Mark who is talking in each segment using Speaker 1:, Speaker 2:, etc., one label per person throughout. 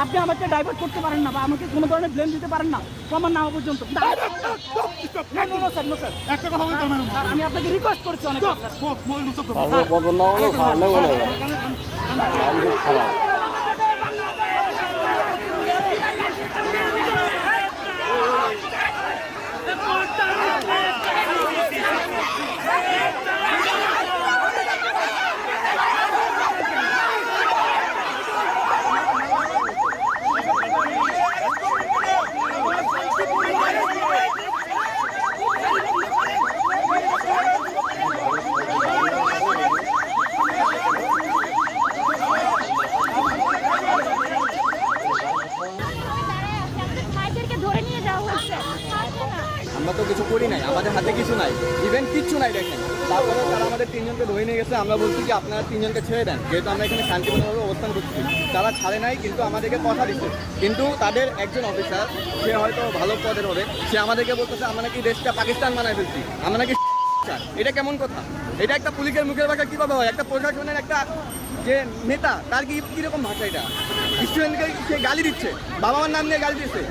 Speaker 1: আপনি আমাকে ডাইভার্ট করতে পারেন না বা আমাকে কোনো ধরনের ব্লেম দিতে পারেন না প্রমাণ না হওয়া পর্যন্ত। আমি আপনাকে রিকোয়েস্ট করছি অনেক।
Speaker 2: আমরা তো কিছু করি নাই, আমাদের হাতে কিছু নাই, ইভেন কিচ্ছু নাই দেখেন। তারপরে তারা আমাদের তিনজনকে ধরে নিয়ে গেছে। আমরা বলছি যে আপনারা তিনজনকে ছেড়ে দেন, যেহেতু আমরা এখানে শান্তিপূর্ণভাবে অবস্থান করছি। তারা ছাড়ে নাই, কিন্তু আমাদেরকে কথা দিচ্ছে। কিন্তু তাদের একজন অফিসার, সে হয়তো ভালো পদের হবে, সে আমাদেরকে বলতেছে আমরা নাকি দেশটা পাকিস্তান বানায় ফেলছি, আমরা নাকি। এটা কেমন কথা? এটা একটা পুলিশের মুখের ভাষা কীভাবে হয়? একটা প্রশাসনের একটা যে নেতা, তার কীরকম ভাষা? এটা স্টুডেন্টকে সে গালি দিচ্ছে, বাবা মার নাম নিয়ে গালি দিচ্ছে।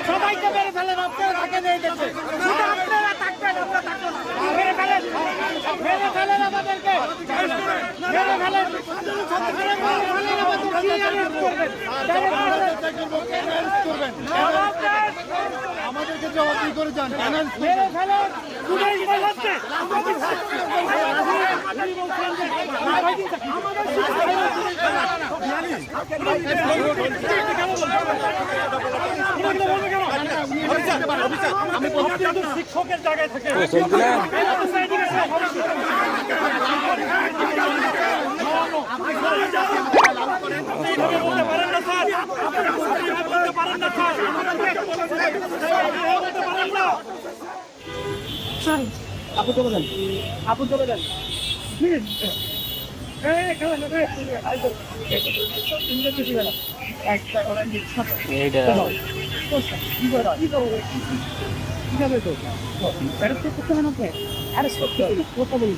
Speaker 1: সবাইকে মেরে ফেলেন, আপনারা তাকে নিয়ে গেছে, আপনারা থাকবেন, মেরে ফেলেন, মেরে ফেলেন আমাদেরকে, মেরে ফেলেন,
Speaker 3: আমাদেরকে জবাবদিহি করে যান।
Speaker 1: মেরে ফেলেন। শিক্ষকের জায়গায় থাকে আপু চলে যান, আপু চলে যান প্লিজ। কথা বলি